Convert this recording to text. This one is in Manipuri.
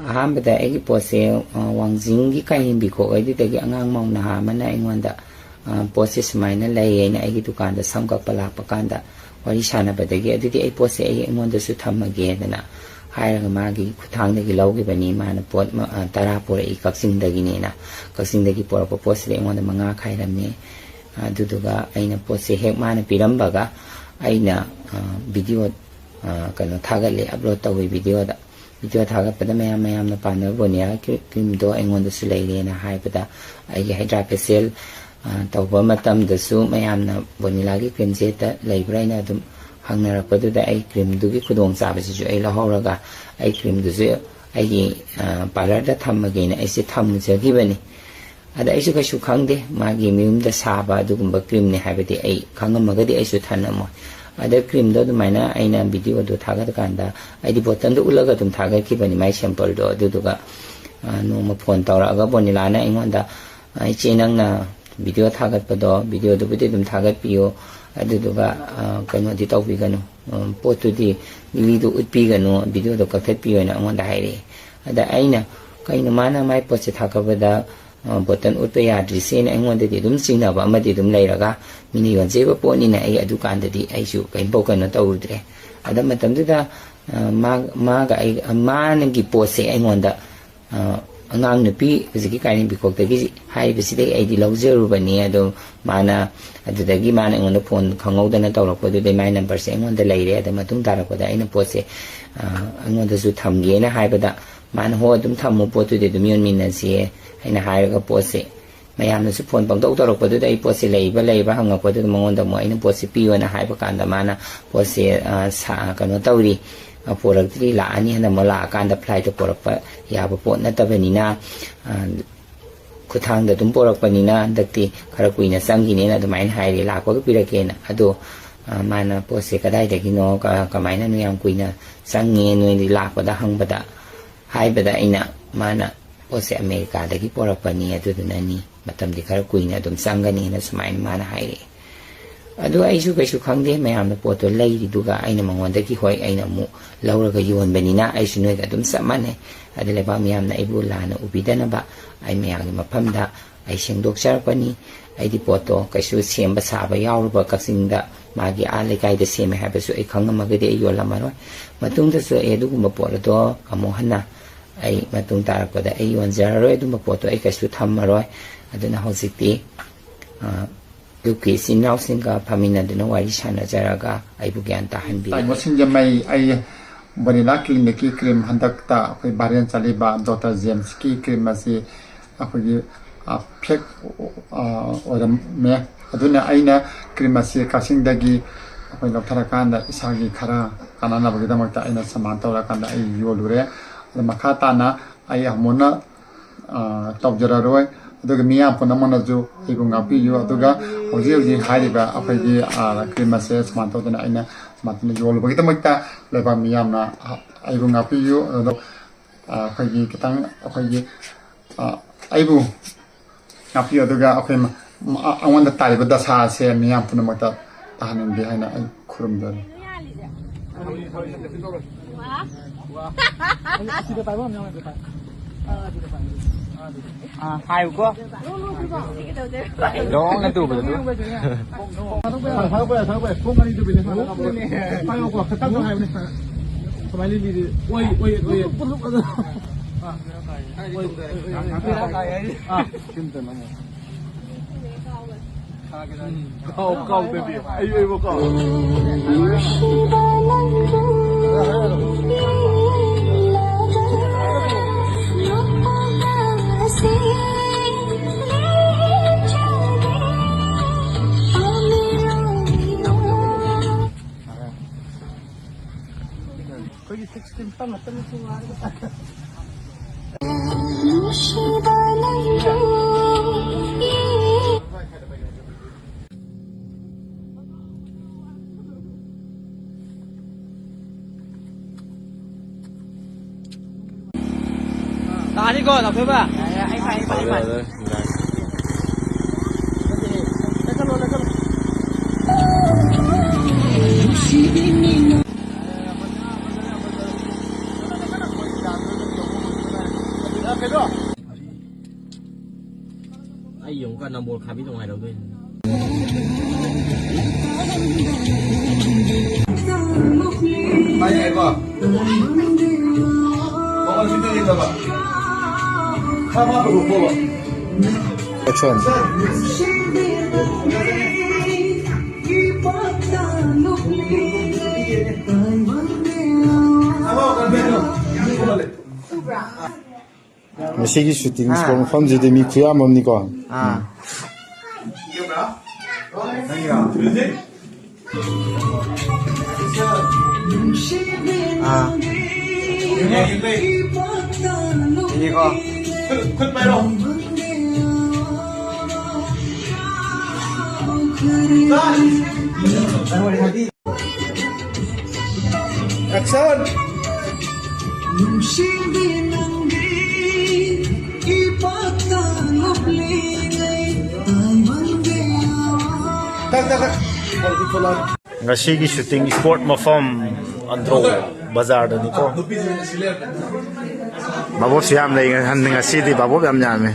ꯑꯍꯥꯟꯕꯗ ꯑꯩꯒꯤ ꯄꯣꯠꯁꯦ ꯋꯥꯡꯖꯤꯡꯒꯤ ꯀꯥꯏꯍꯦꯟꯕꯤꯈꯣꯛ ꯑꯗꯨꯗꯒꯤ ꯑꯉꯥꯡ ꯃꯧ ꯅꯍꯥ ꯑꯃꯅ ꯑꯩꯉꯣꯟꯗ ꯄꯣꯠꯁꯦ ꯁꯨꯃꯥꯏꯅ ꯂꯩ ꯑꯩꯅ ꯑꯩꯒꯤ ꯗꯨꯀꯥꯟꯗ ꯁꯝ ꯀꯛꯄ ꯂꯥꯛꯄ ꯀꯥꯟꯗ ꯋꯥꯔꯤ ꯁꯥꯟꯅꯕꯗꯒꯤ ꯑꯗꯨꯗꯤ ꯑꯩ ꯄꯣꯠꯁꯦ ꯑꯩꯉꯣꯟꯗꯁꯨ ꯊꯝꯃꯒꯦꯗꯅ ꯍꯥꯏꯔꯒ ꯃꯥꯒꯤ ꯈꯨꯊꯥꯡꯗꯒꯤ ꯂꯧꯈꯤꯕꯅꯤ ꯃꯥꯅ ꯄꯣꯠ 10 ꯄꯨꯔꯛꯏ ꯀꯛꯆꯤꯡꯗꯒꯤꯅꯦꯅ ꯀꯛꯆꯤꯡꯗꯒꯤ ꯄꯨꯔꯛꯄ ꯄꯣꯠꯁꯤꯗ ꯑꯩꯉꯣꯟꯗ 5 ꯈꯥꯏꯔꯝꯃꯦ ꯑꯗꯨꯗꯨꯒ ꯑꯩꯅ ꯄꯣꯠꯁꯦ ꯍꯦꯛ ꯃꯥꯅ ꯄꯤꯔꯝꯕꯒ ꯑꯩꯅ ꯚꯤꯗꯤꯑꯣ ꯀꯩꯅꯣ ꯊꯥꯒꯠꯂꯦ ꯑꯞꯂꯣꯗ ꯇꯧꯋꯤ ꯚꯤꯗꯤꯑꯣ ꯊꯥꯒꯠꯄꯗ ꯃꯌꯥꯝꯅ ꯄꯥꯝꯅꯕ ꯕꯣꯅꯤꯌꯥ ꯀ꯭ꯔꯤꯝꯗꯣ ꯑꯩꯉꯣꯟꯗꯁꯨ ꯂꯩꯔꯦꯅ ꯍꯥꯏꯕꯗ ꯑꯩꯒꯤ ꯍꯥꯏꯗ꯭ꯔꯥ ꯐꯦꯁꯤꯌꯦꯜ ꯇꯧꯕ ꯃꯇꯝꯗꯁꯨ ꯃꯌꯥꯝꯅ ꯕꯣꯅꯤꯂꯥꯒꯤ ꯀ꯭ꯔꯤꯝꯁꯦ ꯂꯩꯕ꯭ꯔꯥ ꯑꯩꯅ ꯑꯗꯨꯝ ꯍꯪꯅꯔꯛꯄꯗꯨꯗ ꯑꯩ ꯀ꯭ꯔꯤꯝꯗꯨꯒꯤ ꯈꯨꯗꯣꯡꯆꯥꯕꯁꯤꯁꯨ ꯑꯩ ꯂꯧꯍꯧꯔꯒ ꯑꯩ ꯀ꯭ꯔꯤꯝꯗꯨꯁꯨ ꯑꯩꯒꯤ ꯄꯥꯔꯂꯔꯗ ꯊꯝꯃꯒꯦꯅ ꯑꯩꯁꯦ ꯊꯝꯖꯈꯤꯕꯅꯤ ꯑꯗ ꯑꯩꯁꯨ ꯀꯩꯁꯨ ꯈꯪꯗꯦ ꯃꯥꯒꯤ ꯃꯌꯨꯝꯗ ꯁꯥꯕ ꯑꯗꯨꯒꯨꯝꯕ ꯀ꯭ꯔꯤꯝꯅꯤ ꯍꯥꯏꯕꯗꯤ ꯑꯩ ꯈꯪꯉꯝꯃꯒꯗꯤ ꯑꯩꯁꯨ ꯊꯅꯝꯃꯣꯏ ꯑꯗ ꯀ꯭ꯔꯤꯝꯗꯣ ꯑꯗꯨꯃꯥꯏꯅ ꯑꯩꯅ ꯚꯤꯗꯤꯑꯣꯗꯣ ꯊꯥꯒꯠꯀꯥꯟꯗ ꯑꯩꯗꯤ ꯕꯣꯇꯜꯗꯣ ꯎꯠꯂꯒ ꯑꯗꯨꯝ ꯊꯥꯒꯠꯈꯤꯕꯅꯤ ꯃꯥꯏ ꯁꯦꯝꯄꯜꯗꯣ ꯑꯗꯨꯗꯨꯒ ꯅꯣꯡꯃ ꯐꯣꯟ ꯇꯧꯔꯛꯑꯒ ꯕꯣꯅꯤꯂꯥꯅ ꯑꯩꯉꯣꯟꯗ ꯏꯆꯦ ꯅꯪꯅ ꯚꯤꯗꯤꯑꯣ ꯊꯥꯒꯠꯄꯗꯣ ꯚꯤꯗꯤꯑꯣꯗꯨꯕꯨꯗꯤ ꯑꯗꯨꯝ ꯊꯥꯒꯠꯄꯤꯌꯨ ꯑꯗꯨꯗꯨꯒ ꯀꯩꯅꯣꯗꯤ ꯇꯧꯕꯤꯒꯅꯨ ꯄꯣꯠꯇꯨꯗꯤ ꯃꯤꯗꯣ ꯎꯠꯄꯤꯒꯅꯨ ꯚꯤꯗꯤꯑꯣꯗꯣ ꯀꯛꯊꯠꯄꯤꯌꯨꯅ ꯑꯩꯉꯣꯟꯗ ꯍꯥꯏꯔꯛꯑꯦ ꯑꯗ ꯑꯩꯅ ꯀꯩꯅꯣ ꯃꯥꯅ ꯃꯥꯏ ꯄꯣꯠꯁꯦ ꯊꯥꯒꯠꯄꯗ ꯕꯣꯇꯜ ꯎꯠꯄ ꯌꯥꯗ꯭ꯔꯤꯁꯦꯅ ꯑꯩꯉꯣꯟꯗꯗꯤ ꯑꯗꯨꯝ ꯆꯤꯡꯅꯕ ꯑꯃꯗꯤ ꯑꯗꯨꯝ ꯂꯩꯔꯒ ꯃꯤꯅ ꯌꯣꯟꯖꯩꯕ ꯄꯣꯠꯅꯤꯅ ꯑꯩ ꯑꯗꯨꯀꯥꯟꯗꯗꯤ ꯑꯩꯁꯨ ꯀꯩꯅꯣ ꯇꯧꯔꯨꯗ꯭ꯔꯦ ꯑꯗ ꯃꯇꯝꯗꯨꯗ ꯃꯥꯅꯒꯤ ꯄꯣꯠꯁꯦ ꯑꯩꯉꯣꯟꯗ ꯑꯉꯥꯡ ꯅꯨꯄꯤ ꯍꯧꯖꯤꯛꯀꯤ ꯀꯥꯏꯔꯦꯟꯕꯤꯈꯣꯛꯇꯒꯤ ꯍꯥꯏꯔꯤꯕꯁꯤꯗꯩ ꯑꯩꯗꯤ ꯂꯧꯖꯔꯨꯕꯅꯤ ꯑꯗꯣ ꯑꯗꯨꯗꯒꯤ ꯃꯥꯅ ꯑꯩꯉꯣꯟꯗ ꯐꯣꯟ ꯈꯪꯍꯧꯗꯅ ꯇꯧꯔꯛꯄꯗꯨꯗꯩ ꯃꯥꯏ ꯅꯝꯕꯔꯁꯦ ꯑꯩꯉꯣꯟꯗ ꯂꯩꯔꯦ ꯑꯗ ꯃꯇꯨꯡ ꯇꯥꯔꯛꯄꯗ ꯑꯩꯅ ꯄꯣꯠꯁꯦ ꯑꯩꯉꯣꯟꯗꯁꯨ ꯊꯝꯒꯦꯅ ꯍꯥꯏꯕꯗ ꯃꯥꯅ ꯍꯣ ꯑꯗꯨꯝ ꯊꯝꯃꯨ ꯄꯣꯠꯇꯨꯗꯤ ꯑꯗꯨꯝ ꯌꯣꯟꯃꯤꯟꯅꯁꯤ ꯑꯩꯅ ꯍꯥꯏꯔꯒ ꯄꯣꯠꯁꯦ ꯃꯌꯥꯝꯅꯁꯨ ꯐꯣꯟ ꯄꯪꯇꯧ ꯇꯧꯔꯛꯄꯗꯨꯗ ꯑꯩ ꯄꯣꯠꯁꯦ ꯂꯩꯕ ꯍꯪꯉꯛꯄꯗꯨꯗ ꯃꯉꯣꯟꯗ ꯑꯃꯨꯛ ꯑꯩꯅ ꯄꯣꯠꯁꯦ ꯄꯤꯌꯣꯅ ꯍꯥꯏꯕ ꯀꯥꯟꯗ ꯃꯥꯅ ꯄꯣꯠꯁꯦ ꯀꯩꯅꯣ ꯇꯧꯔꯤ ꯄꯣꯔꯛꯇ꯭ꯔꯤ ꯂꯥꯛꯑꯅꯤ ꯍꯟꯗꯛ ꯑꯃꯨꯛ ꯂꯥꯛꯑꯀꯥꯟꯗ ꯐ꯭ꯂꯥꯏꯠꯇ ꯄꯣꯔꯛꯄ ꯌꯥꯕ ꯄꯣꯠ ꯅꯠꯇꯕꯅꯤꯅ ꯈꯨꯊꯥꯡꯗ ꯑꯗꯨꯝ ꯄꯣꯔꯛꯄꯅꯤꯅ ꯍꯟꯗꯛꯇꯤ ꯈꯔ ꯀꯨꯏꯅ ꯆꯪꯈꯤꯅꯦꯅ ꯑꯗꯨꯃꯥꯏꯅ ꯍꯥꯏꯔꯦ ꯂꯥꯛꯄꯒ ꯄꯤꯔꯛꯀꯦꯅ ꯑꯗꯣ ꯃꯥꯅ ꯄꯣꯠꯁꯦ ꯀꯗꯥꯏꯗꯒꯤꯅꯣ ꯀꯃꯥꯏꯅꯅꯣ ꯌꯥꯝ ꯀꯨꯏꯅ ꯆꯪꯉꯦ ꯅꯣꯏꯗꯤ ꯂꯥꯛꯄꯗ ꯍꯪꯕꯗ ꯍꯥꯏꯕꯗ ꯑꯩꯅ ꯃꯥꯅ ꯄꯣꯠꯁꯦ ꯑꯃꯦꯔꯤꯀꯥꯗꯒꯤ ꯄꯣꯔꯛꯄꯅꯤ ꯑꯗꯨꯗꯨꯅꯅꯤ ꯃꯇꯝꯗꯤ ꯈꯔ ꯀꯨꯏꯅ ꯑꯗꯨꯝ ꯆꯪꯒꯅꯤꯅ ꯁꯨꯃꯥꯏꯅ ꯃꯥꯅ ꯍꯥꯏꯔꯛꯑꯦ ꯑꯗꯣ ꯑꯩꯁꯨ ꯀꯩꯁꯨ ꯈꯪꯗꯦ ꯃꯌꯥꯝꯅ ꯄꯣꯠꯇꯣ ꯂꯩꯔꯤꯗꯨꯒ ꯑꯩꯅ ꯃꯉꯣꯟꯗꯒꯤ ꯍꯣꯏ ꯑꯩꯅ ꯑꯃꯨꯛ ꯂꯧꯔꯒ ꯌꯣꯟꯕꯅꯤꯅ ꯑꯩꯁꯨ ꯅꯣꯏꯒ ꯑꯗꯨꯝ ꯆꯞ ꯃꯥꯟꯅꯩ ꯑꯗ ꯂꯩꯕꯥꯛ ꯃꯤꯌꯥꯝꯅ ꯑꯩꯕꯨ ꯂꯥꯟꯅ ꯎꯕꯤꯗꯅꯕ ꯑꯩ ꯃꯌꯥꯝꯒꯤ ꯃꯐꯝꯗ ꯑꯩ ꯁꯦꯡꯗꯣꯛꯆꯔꯛꯄꯅꯤ ꯑꯩꯗꯤ ꯄꯣꯠꯇꯣ ꯀꯩꯁꯨ ꯁꯦꯝꯕ ꯁꯥꯕ ꯌꯥꯎꯔꯨꯕ ꯀꯛꯆꯤꯡꯗ ꯃꯥꯒꯤ ꯂꯩꯀꯥꯏꯗ ꯁꯦꯝꯃꯦ ꯍꯥꯏꯕꯁꯨ ꯑꯩ ꯈꯪꯉꯝꯃꯒꯗꯤ ꯑꯩ ꯌꯣꯜꯂꯝꯃꯔꯣꯏ ꯃꯇꯨꯡꯗꯁꯨ ꯑꯩ ꯑꯗꯨꯒꯨꯝꯕ ꯄꯣꯠ ꯑꯗꯣ ꯑꯃꯨꯛ ꯍꯟꯅ ꯑꯩ ꯃꯇꯨꯡ ꯇꯥꯔꯛꯄꯗ ꯑꯩ ꯌꯣꯟꯖꯔꯔꯣꯏ ꯑꯗꯨꯝꯕ ꯄꯣꯠꯇꯣ ꯑꯩ ꯀꯩꯁꯨ ꯊꯝꯃꯔꯣꯏ ꯑꯗꯨꯅ ꯍꯧꯖꯤꯛꯇꯤ ꯂꯨꯞꯀꯤ ꯏꯆꯤꯟ ꯏꯅꯥꯎꯁꯤꯡꯒ ꯐꯝꯃꯤꯟꯅꯗꯨꯅ ꯋꯥꯔꯤ ꯁꯥꯟꯅꯖꯔꯒ ꯑꯩꯕꯨ ꯒ꯭ꯌꯥꯟ ꯇꯥꯍꯟꯕꯤ ꯇꯥꯏꯉꯣ ꯁꯤꯡꯖꯃꯩ ꯑꯩ ꯕꯣꯅꯤꯂꯥ ꯀ꯭ꯂꯤꯅꯤꯛꯀꯤ ꯀ꯭ꯔꯤꯝ ꯍꯟꯗꯛꯇ ꯑꯩꯈꯣꯏ ꯚꯥꯏꯔꯦꯜ ꯆꯠꯂꯤꯕ ꯗꯣꯛꯇꯔ ꯖꯦꯝꯁꯀꯤ ꯀ꯭ꯔꯤꯝ ꯑꯁꯤ ꯑꯩꯈꯣꯏꯒꯤ ꯐꯦꯛ ꯑꯣꯏꯔꯝꯃꯦ ꯑꯗꯨꯅ ꯑꯩꯅ ꯀ꯭ꯔꯤꯝ ꯑꯁꯤ ꯀꯛꯆꯤꯡꯗꯒꯤ ꯑꯩꯈꯣꯏ ꯂꯧꯊꯔꯀꯥꯟꯗ ꯏꯁꯥꯒꯤ ꯈꯔ ꯀꯥꯟꯅꯅꯕꯒꯤꯗꯃꯛꯇ ꯑꯩꯅ ꯁꯃꯥꯟ ꯇꯧꯔꯀꯥꯟꯗ ꯑꯩ ꯌꯣꯜꯂꯨꯔꯦ ꯑꯗ ꯃꯈꯥ ꯇꯥꯅ ꯑꯩ ꯑꯃꯨꯛꯅ ꯇꯧꯖꯔꯔꯣꯏ ꯑꯗꯨꯒ ꯃꯤꯌꯥꯝ ꯄꯨꯝꯅꯃꯛꯅꯁꯨ ꯑꯩꯕꯨ ꯉꯥꯛꯄꯤꯌꯨ ꯑꯗꯨꯒ ꯍꯧꯖꯤꯛ ꯍꯥꯏꯔꯤꯕ ꯑꯩꯈꯣꯏꯒꯤ ꯀ꯭ꯔꯤꯝ ꯑꯁꯦ ꯁꯨꯃꯥꯏꯅ ꯇꯧꯗꯅ ꯑꯩꯅ ꯁꯨꯃꯥꯏꯅ ꯌꯣꯜꯂꯨꯕꯒꯤꯗꯃꯛꯇ ꯂꯩꯕꯥꯛ ꯃꯤꯌꯥꯝꯅ ꯑꯩꯕꯨ ꯉꯥꯛꯄꯤꯌꯨ ꯑꯗꯣ ꯑꯩꯈꯣꯏꯒꯤ ꯈꯤꯇꯪ ꯑꯩꯈꯣꯏꯒꯤ ꯑꯩꯕꯨ ꯉꯥꯛꯄꯤꯌꯨ ꯑꯗꯨꯒ ꯑꯩꯈꯣꯏ ꯑꯩꯉꯣꯟꯗ ꯇꯥꯔꯤꯕ ꯗꯁꯥ ꯑꯁꯦ ꯃꯤꯌꯥꯝ ꯄꯨꯝꯅꯃꯛꯇ ꯇꯥꯍꯟꯅꯤꯡꯗꯦ ꯍꯥꯏꯅ ꯑꯩ ꯈꯨꯔꯨꯝꯖꯔꯤ 하이고 너는 또 뭐죠? 거기 섹시팀 빵 어떤 거 아니 거 나 배봐 아이 ไอ้หยงก็นำโบนคาพี่ตรงไหนเราด้วย ไปไหนก่อนบอกว่าที่นี่กันป่ะข้ามาไปดูบ่ 액션. 시기 슈팅 스포 펀즈데 미쿠야 뭡니까? 아. 아. 이거 큰 말로. 액션. Ngasi gi shooting sport mafam andro bazar da niko babo siam dai han ngasi di babo yam nyame